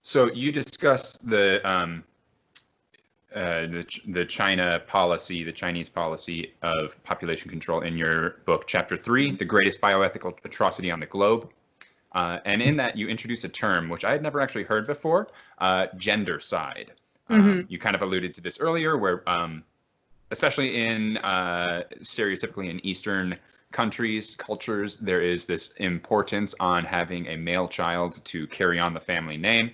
So you discuss the China policy, the Chinese policy of population control in your book, Chapter 3, The Greatest Bioethical Atrocity on the Globe. And in that, you introduce a term which I had never actually heard before, gendercide. You kind of alluded to this earlier, where especially in stereotypically in Eastern countries, cultures, there is this importance on having a male child to carry on the family name.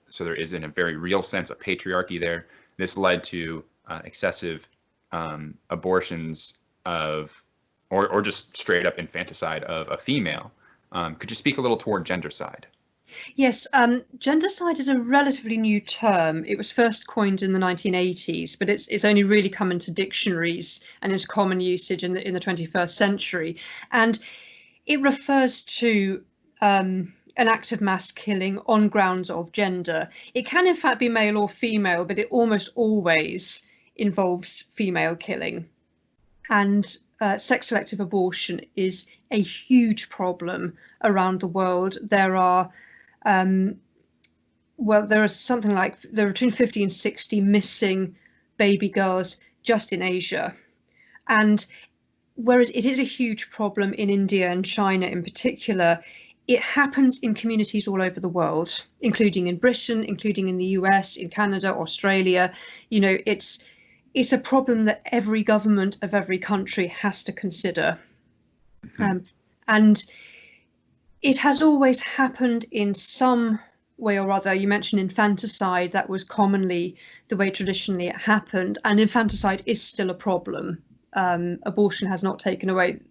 So there is, in a very real sense, a patriarchy there. This led to excessive abortions of, or just straight up infanticide of a female. Could you speak a little toward gendercide? Yes, gendercide is a relatively new term. It was first coined in the 1980s, but it's only really come into dictionaries and into common usage in the 21st century. And it refers to an act of mass killing on grounds of gender. It can in fact be male or female, but it almost always involves female killing. And sex-selective abortion is a huge problem around the world. There are there are between 50 and 60 missing baby girls just in Asia. And whereas it is a huge problem in India and China in particular, it happens in communities all over the world, including in Britain, including in the US, in Canada, Australia. You know, it's a problem that every government of every country has to consider. And it has always happened in some way or other. You mentioned infanticide. That was commonly the way traditionally it happened. And infanticide is still a problem. Abortion has not taken away,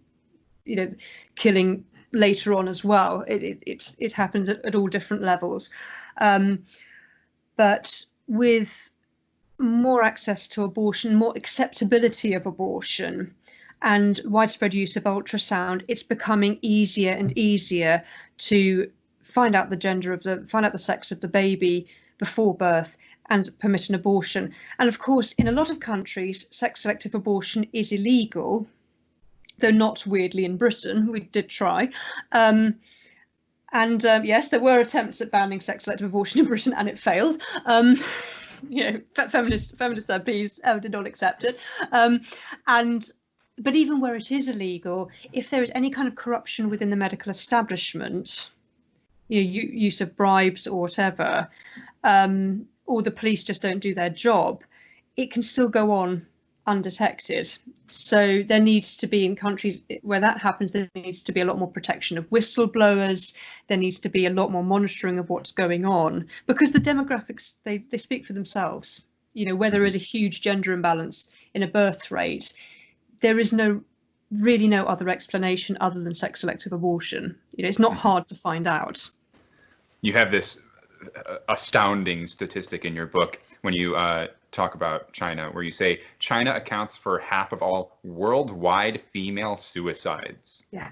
killing later on as well. It happens at all different levels. But with more access to abortion, more acceptability of abortion, and widespread use of ultrasound, it's becoming easier and easier to find out the sex of the baby before birth and permit an abortion. And of course, in a lot of countries, sex-selective abortion is illegal, though not weirdly in Britain. We did try. Yes, there were attempts at banning sex-selective abortion in Britain, and it failed. Feminist MPs did not accept it. But even where it is illegal, if there is any kind of corruption within the medical establishment, use of bribes or whatever, or the police just don't do their job, it can still go on undetected. So there needs to be, in countries where that happens, there needs to be a lot more protection of whistleblowers. There needs to be a lot more monitoring of what's going on, because the demographics, they speak for themselves. Where there is a huge gender imbalance in a birth rate, there is really no other explanation other than sex-selective abortion. It's not hard to find out. You have this astounding statistic in your book when you talk about China, where you say China accounts for half of all worldwide female suicides. Yeah,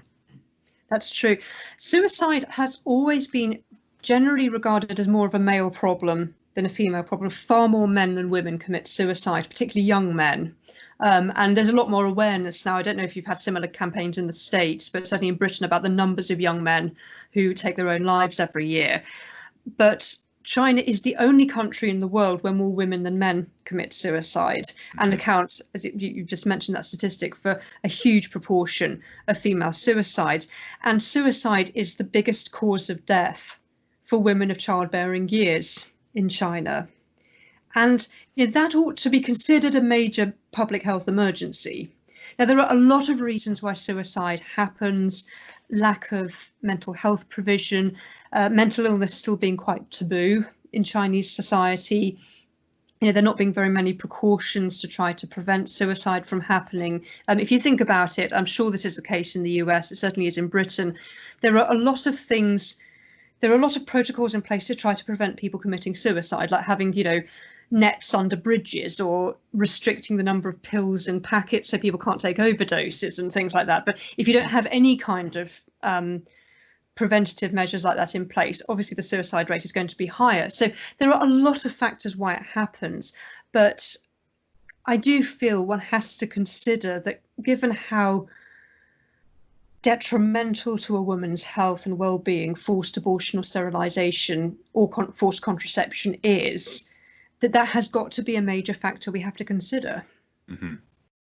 that's true. Suicide has always been generally regarded as more of a male problem than a female problem. Far more men than women commit suicide, particularly young men. And there's a lot more awareness now. I don't know if you've had similar campaigns in the States, but certainly in Britain, about the numbers of young men who take their own lives every year. But China is the only country in the world where more women than men commit suicide, and accounts, as you just mentioned that statistic, for a huge proportion of female suicides. And suicide is the biggest cause of death for women of childbearing years in China. And that ought to be considered a major public health emergency. Now, there are a lot of reasons why suicide happens: lack of mental health provision, mental illness still being quite taboo in Chinese society. There not being very many precautions to try to prevent suicide from happening. If you think about it, I'm sure this is the case in the US, it certainly is in Britain. There are a lot of things, there are a lot of protocols in place to try to prevent people committing suicide, like having, nets under bridges, or restricting the number of pills in packets so people can't take overdoses and things like that. But if you don't have any kind of preventative measures like that in place, obviously the suicide rate is going to be higher. So there are a lot of factors why it happens. But I do feel one has to consider that, given how detrimental to a woman's health and well-being forced abortion or sterilisation or forced contraception is, that has got to be a major factor we have to consider. Mm-hmm.